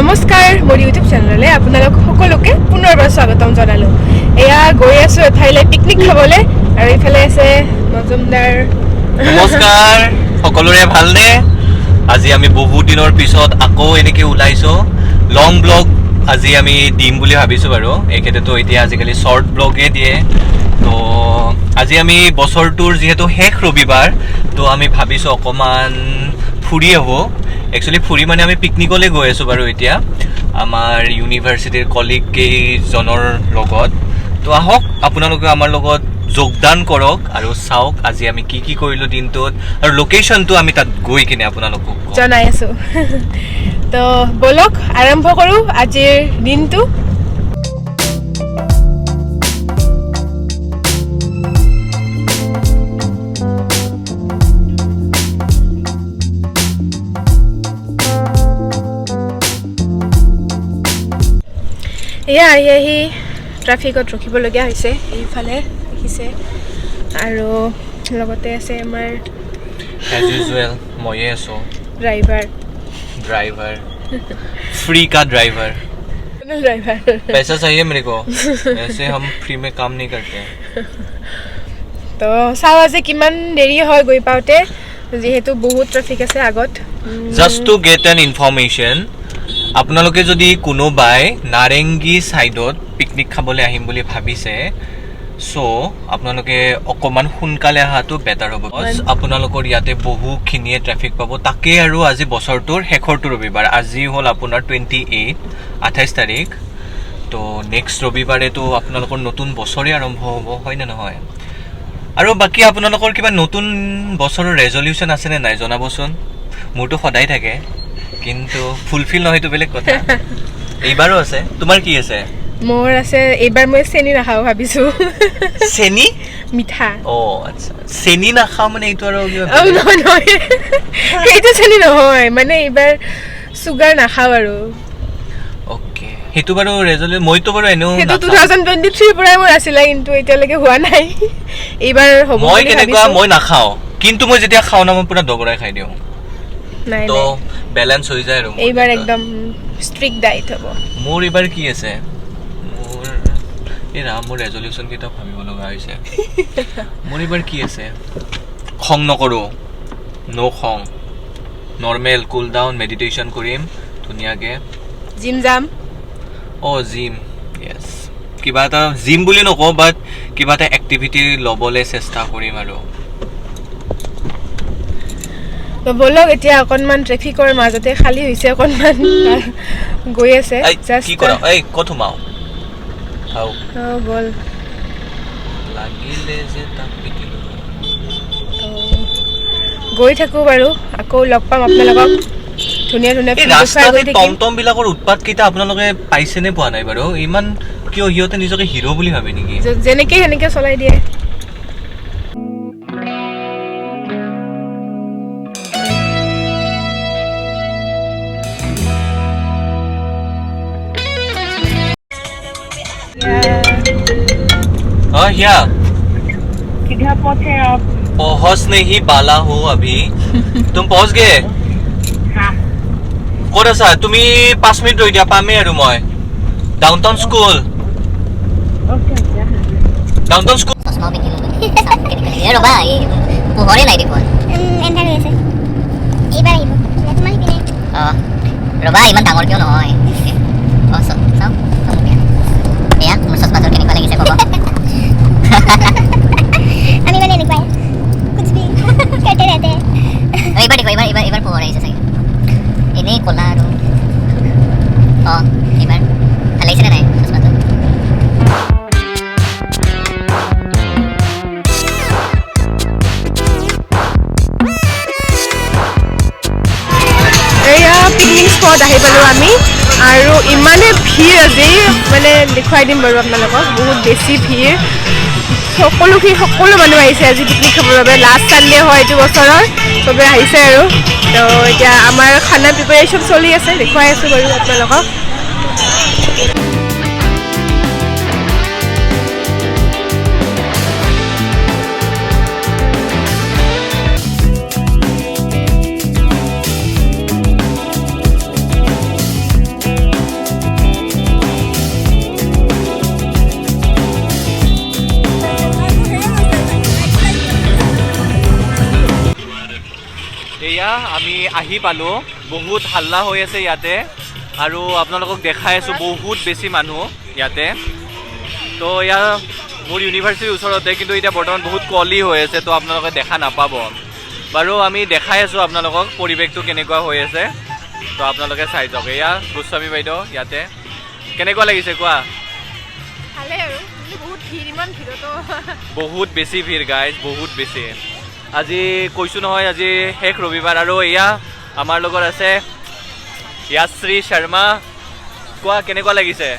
নমস্কাৰ মোৰ ইউটিউব চেনেললৈ আপোনালোক সকলোকে পুনৰবাৰ স্বাগতম জনালো। এয়া গৈ আছো এঠাইলৈ পিকনিক খাবলৈ আৰু ইফালে আছে মজুমদাৰ। নমস্কাৰ সকলোৰে ভালনে? আজি আমি বহুত দিনৰ পিছত আকৌ এনেকে ওলাইছো লং ব্লগ আজি আমি দিম বুলি ভাবিছো বাৰু। একেতেতো এতিয়া আজিকালি শৰ্ট ব্লগে দিয়ে। তো আজি আমি বছৰটোৰ যেহেতু শেষ ৰবিবাৰ তো আমি ভাবিছো অকমান ফুৰি আহো। একচুৱেলি ফুৰি মানে আমি পিকনিকলৈ গৈ আছো বাৰু এতিয়া আমাৰ ইউনিভাৰ্চিটিৰ কলিগ কেইজনৰ লগত। তো আহক আপোনালোকে আমাৰ লগত যোগদান কৰক আৰু চাওক আজি আমি কি কি কৰিলো দিনটোত আৰু লোকেশ্যনটো আমি তাত গৈ কিনে আপোনালোকক জনাই আছো। তো বলক আৰম্ভ কৰো আজিৰ দিনটো। এয়া আহি ট্ৰাফিকত ৰখিবলগীয়া হৈছে এইফালে দেখিছে আৰু লগতে আছে আমাৰ as usual ময়ে আছো ड्राइवर फ्री का ड्राइवर ड्राइवर पैसा चाहिए मेरे को ऐसे हम फ्री में काम नहीं करते তো চাও আজি কিমান দেৰি হয় গৈ পাওঁতে যেহেতু বহুত ট্ৰাফিক আছে আগত। just to get an information আপোনালোকে যদি কোনোবাই নাৰেংগী সাইডত পিকনিক খাবলৈ আহিম বুলি ভাবিছে সো আপোনালোকে অকমান সোনকালে আহাটো বেটাৰ হ'ব। আপোনালোকৰ ইয়াতে বহুখিনিয়ে ট্ৰাফিক পাব তাকে আৰু আজি বছৰটোৰ শেষৰটো ৰবিবাৰ আজি হ'ল আপোনাৰ 28 তাৰিখ। তো নেক্সট ৰবিবাৰেতো আপোনালোকৰ নতুন বছৰে আৰম্ভ হ'ব হয় নে নহয়? আৰু বাকী আপোনালোকৰ কিবা নতুন বছৰৰ ৰেজলিউশ্যন আছেনে নাই জনাবচোন। মোৰতো সদায় থাকে কিন্তু ফুলফিল নহয়তো বেলেগ কথা। এইবাৰো আছে। তোমাৰ কি আছে? মোৰ আছে এইবাৰ মই চেনি নাখাওঁ ভাবিছো। চেনি মিঠা। অ আচ্ছা চেনি নাখাওঁ মানে এইটো আৰু নহয় সেইটো চেনি নহয় মানে এইবাৰ চুগাৰ নাখাওঁ আৰু। ওকে সেইটো বাৰু ৰেজলিউশ্যন মইতো বাৰু এনেও সেইটো 2023 পৰাই মোৰ আছিলে কিন্তু এতিয়ালৈকে হোৱা নাই। এইবাৰ হ'ব মই কেনেকুৱা মই নাখাওঁ কিন্তু মই যেতিয়া খাওঁ না মই পুৰা দগৰাই খাই দিওঁ নাই তো বেলেন্স হৈ যায় আৰু এইবাৰ একদম ষ্ট্ৰিক্ট ডায়েট হ'ব। মোৰ এইবাৰ কি আছে মোৰ ৰেজলিউশ্যন কেইটা ভাবিব লগা হৈছে। মোৰ এইবাৰ কি আছে খং নকৰোঁ নো খং নৰ্মেল কুল ডাউন মেডিটেশ্যন কৰিম ধুনীয়াকৈ জিম যাম। জিম য়েছ কিবা এটা জিম বুলি নকওঁ বাট কিবা এটা এক্টিভিটি ল'বলৈ চেষ্টা কৰিম আৰু। বলক এতিয়া অকণমান ট্ৰেফিকৰ মাজতে খালী হৈছে অকণমান গৈ আছে কি কৰা এই ক'ত সোমাও বল লাগিলে যে তাক পিটিলো গৈ থাকো বাৰু আকৌ লগ পাম আপোনালোকক ধুনীয়া ধুনীয়া টমটম বিলাকৰ উৎপাত কেইটা আপোনালোকে পাইছে নে পোৱা নাই বাৰু? ইমান কিয় সিহঁতে নিজকে হিৰো বুলি ভাবে নেকি? যেনেকে সেনেকে চলাই দিয়ে। क्या किधर पहुंचे आप? पहुंचने ही वाला हो अभी तुम पहुंच गए? हाँ। ক'ত আছা তুমি? 5 মিনিট ৰৈ দিয়া পামেই আৰু মই ডাউনটাউন স্কুল চশমা পিন্ধিলো ৰবা এই পোহৰে নাই দেখোন এন্ধাৰ হৈ আছে এইবাৰ আহিব তোমাৰ পিনে ৰবা ইমান ডাঙৰ কিয় নহয় চাও এয়া মোৰ চশমাযোৰ কেনেকুৱা লাগিছে ক'ব। আমি মানে এনেকুৱাই कुछ भी कहते रहते हैं। এইবাৰ দেখো এইবাৰ পোহৰ আহিছে চাগে এনেই ক'লা আৰু এইবাৰ ভাল লাগিছে নে নাই চশমাটো? এয়া পিকনিক স্পট আহি পালোঁ আমি আৰু ইমানে ভিৰ আজি মানে দেখুৱাই দিম বাৰু আপোনালোকক বহুত বেছি ভিৰ। সকলো মানুহ আহিছে আজি পিকনিক খাবৰ বাবে। লাষ্ট ছানডে হয় এইটো বছৰৰ চবে আহিছে আৰু তো এতিয়া আমাৰ খানা প্ৰিপাৰেশ্যন চলি আছে দেখুৱাই আছোঁ বাৰু আপোনালোকক। আহি পালোঁ বহুত হাল্লা হৈ আছে ইয়াতে আৰু আপোনালোকক দেখাই আছোঁ বহুত বেছি মানুহ ইয়াতে তো ইয়াৰ মোৰ ইউনিভাৰ্চিটিৰ ওচৰতে কিন্তু এতিয়া বৰ্তমান বহুত কলি হৈ আছে তো আপোনালোকে দেখা নাপাব বাৰু আমি দেখাই আছোঁ আপোনালোকক পৰিৱেশটো কেনেকুৱা হৈ আছে তো আপোনালোকে চাই যাওক এয়া গোস্বামী বাইদেউ ইয়াতে কেনেকুৱা লাগিছে কোৱা ভালে আৰু বহুত ভিৰ ইমান ভিৰতো বহুত বেছি ভিৰ গাইজ বহুত বেছি আজি কৈছোঁ নহয় আজি শেষ ৰবিবাৰ আৰু এয়া আমাৰ লগত আছে ইয়াশ্ৰী শৰ্মা কোৱা কেনেকুৱা লাগিছে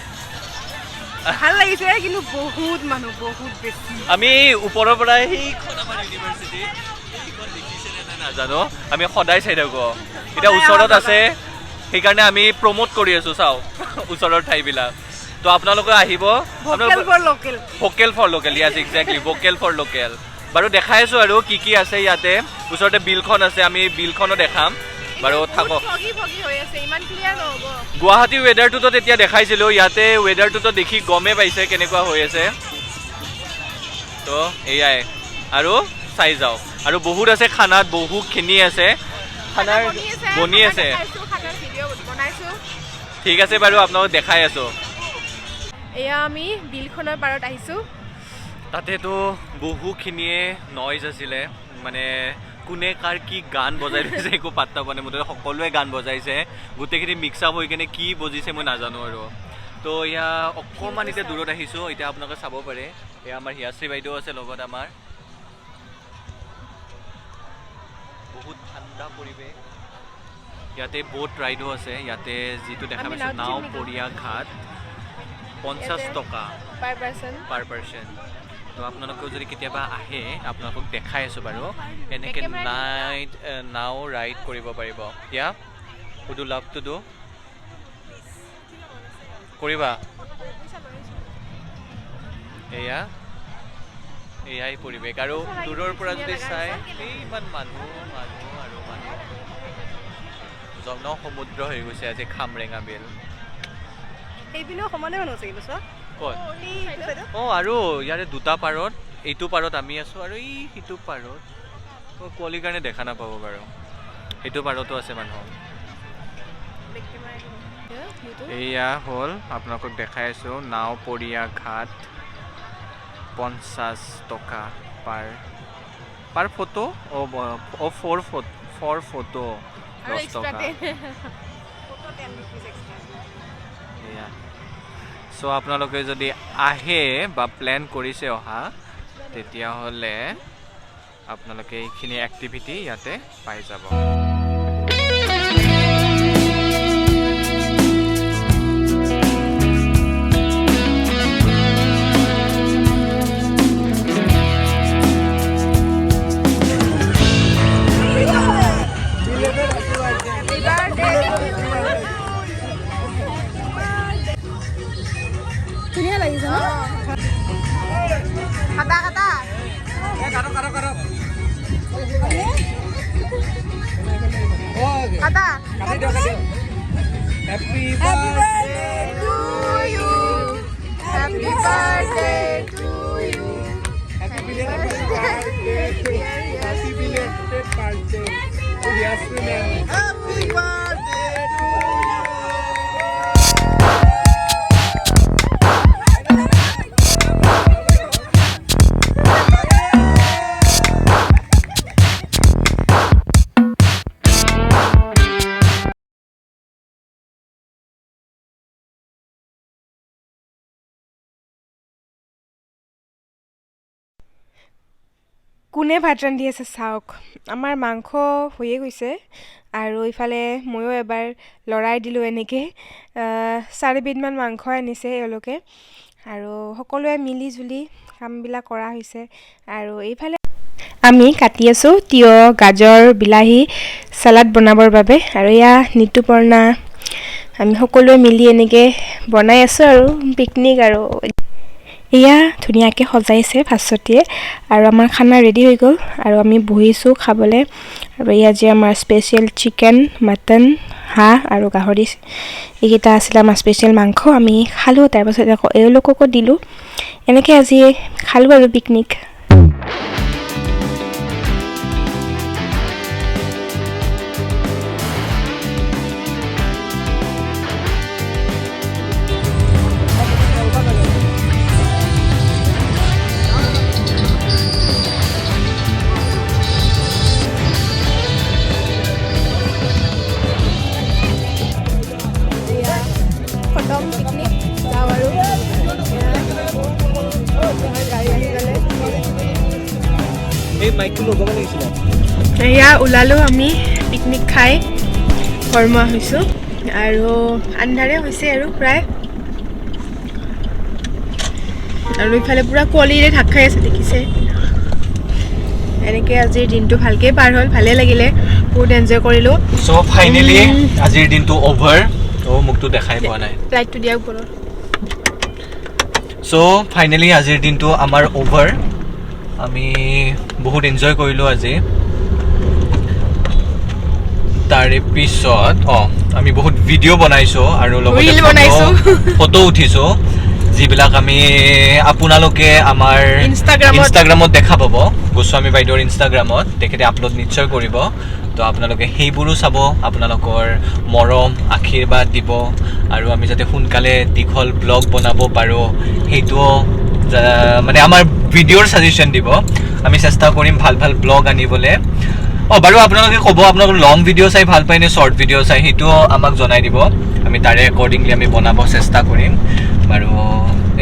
ভাল লাগিছে কিন্তু বহুত মানুহ বহুত বেছি আমি ওপৰৰ পৰা সেইখন আমাৰ ইউনিভাৰ্চিটি সেইখন দেখিছেনে নাই নাজানো আমি সদায় চাই থাকোঁ এতিয়া ওচৰত আছে সেইকাৰণে আমি প্ৰমোট কৰি আছোঁ চাওঁ ওচৰৰ ঠাইবিলাক তো আপোনালোকে আহিব vocal for local yes exactly vocal for local বাৰু দেখাই আছোঁ আৰু কি আছে ইয়াতে ওচৰতে বিলখন আছে আমি বিলখনো দেখাম বাৰু থাকক গুৱাহাটী ৱেডাৰটোতো তেতিয়া দেখাইছিলোঁ ইয়াতে ৱেডাৰটোতো দেখি গমেই পাইছে কেনেকুৱা হৈ আছে তো এয়াই আৰু চাই যাওক আৰু বহুত আছে খানাত বহুতখিনি আছে খানাৰ বনি আছে ঠিক আছে বাৰু আপোনালোক দেখাই আছোঁ এয়া আমি বিলখনৰ পাৰত আহিছোঁ তাতেতো বহুখিনিয়ে নইজ আছিলে মানে কোনে কাৰ কি গান বজাই দিছে একো পাত্তা পোৱা নাই মুঠতে সকলোৱে গান বজাইছে গোটেইখিনি মিক্স আপ হৈ কিনে কি বজিছে মই নাজানো আৰু তো এয়া অকণমান এতিয়া দূৰত আহিছোঁ এতিয়া আপোনালোকে চাব পাৰে এয়া আমাৰ হিয়াশ্ৰী বাইদেউ আছে লগত আমাৰ বহুত ঠাণ্ডা পৰিৱেশ ইয়াতে ব'ট ৰাইডো আছে ইয়াতে যিটো দেখা পাইছোঁ নাও পৰিয়া ঘাট 50 টকা পাৰ পাৰ্চন তো আপোনালোকেও যদি কেতিয়াবা আহে আপোনালোকক দেখাই আছোঁ বাৰু এনেকৈ নাও ৰাইড কৰিব পাৰিব ইয়া would you love to do কৰিবা এয়াই পৰিৱেশ আৰু দূৰৰ পৰা যদি চাই ইমান মানুহ আৰু মানুহ জনসমুদ্ৰ হৈ গৈছে আজি খামৰেঙা বিল অঁ আৰু ইয়াৰে দুটা পাৰত এইটো পাৰত আমি আছোঁ আৰু এই সিটো পাৰত কুঁৱলীৰ কাৰণে দেখা নাপাব বাৰু এইটো পাৰতো আছে মানুহ এয়া হ'ল আপোনালোকক দেখাই আছোঁ নাও পৰিয়া ঘাট 50 টকা পাৰ ফটো ফৰ ফটো 10 টকা এয়া চ' আপোনালোকে যদি আহে বা প্লেন কৰিছে অহা তেতিয়াহ'লে আপোনালোকে এইখিনি এক্টিভিটি ইয়াতে পাই যাব ধুনীয়া লাগিছে ন কাটা কাটা কাটা Happy birthday to you happy birthday to you Happy belated birthday to Yasmin. Happy birthday to you. কোনে ভাত ৰান্ধি আছে চাওক আমাৰ মাংস হৈয়ে গৈছে আৰু ইফালে ময়ো এবাৰ লৰাই দিলোঁ এনেকৈ 4 বিধমান মাংস আনিছে এওঁলোকে আৰু সকলোৱে মিলি জুলি কামবিলাক কৰা হৈছে আৰু এইফালে আমি কাটি আছোঁ তিয়হ গাজৰ বিলাহী চালাড বনাবৰ বাবে আৰু এয়া নিতুপৰ্ণা আমি সকলোৱে মিলি এনেকৈ বনাই আছোঁ আৰু পিকনিক আৰু এয়া ধুনীয়াকৈ সজাইছে ভাস্বতীয়ে আৰু আমাৰ খানা ৰেডি হৈ গ'ল আৰু আমি বহিছোঁ খাবলৈ আৰু এয়া যে আমাৰ স্পেচিয়েল চিকেন মটন হাঁহ আৰু গাহৰি এইকেইটা আছিলে আমাৰ স্পেচিয়েল মাংস আমি খালোঁ তাৰপাছত আকৌ এওঁলোককো দিলোঁ এনেকৈ আজি খালোঁ আৰু পিকনিক মাইকটো লগাব লাগিছিল এয়া ওলালোঁ আমি পিকনিক খাই ঘৰমুৱা হৈছোঁ আৰু আন্ধাৰে হৈছে আৰু প্ৰায় আৰু ইফালে পূৰা কুঁৱলীৰে ঢাক খাই আছে দেখিছে এনেকৈ আজিৰ দিনটো ভালকৈ পাৰ হ'ল ভালে লাগিলে বহুত এনজয় কৰিলোঁ সো ফাইনেলি আজিৰ দিনটো অভাৰ ও মুখটো দেখাই পোৱা নাই লাইটটো দিয়া ওপৰত সো ফাইনেলি আজিৰ দিনটো আমাৰ অভাৰ আমি বহুত এনজয় কৰিলোঁ আজি তাৰে পিছত আমি বহুত ভিডিঅ' বনাইছোঁ আৰু লগতে ফটো উঠিছোঁ যিবিলাক আমি আপোনালোকে আমাৰ ইনষ্টাগ্ৰামত দেখা পাব গোস্বামী বাইদেউৰ ইনষ্টাগ্ৰামত তেখেতে আপলোড নিশ্চয় কৰিব তো আপোনালোকে সেইবোৰো চাব আপোনালোকৰ মৰম আশীৰ্বাদ দিব আৰু আমি যাতে সোনকালে দীঘল ব্লগ বনাব পাৰোঁ সেইটোও মানে আমাৰ ভিডিঅ'ৰ ছাজেশ্যন দিব আমি চেষ্টা কৰিম ভাল ভাল ব্লগ আনিবলৈ বাৰু আপোনালোকে ক'ব আপোনালোকৰ লং ভিডিঅ' চাই ভাল পায় নে শ্বৰ্ট ভিডিঅ' চাই সেইটোও আমাক জনাই দিব আমি তাৰে একৰ্ডিংলি আমি বনাব চেষ্টা কৰিম বাৰু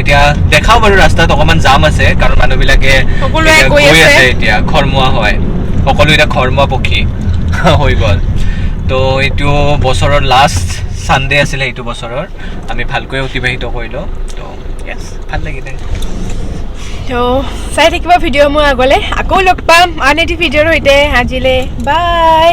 এতিয়া দেখাও বাৰু ৰাস্তাত অকণমান জাম আছে কাৰণ মানুহবিলাকে গৈ আছে এতিয়া ঘৰমুৱা হয় সকলো এতিয়া ঘৰমুৱা পক্ষী হৈ গ'ল তো এইটো বছৰৰ লাষ্ট ছানডে আছিলে এইটো বছৰৰ আমি ভালকৈ অতিবাহিত কৰিলোঁ তো য়েছ ভাল লাগিলে তো চাই থাকিব ভিডিঅ' মই আগলৈ আকৌ লগ পাম আন এটি ভিডিঅ'ৰ সৈতে আজিলৈ বাই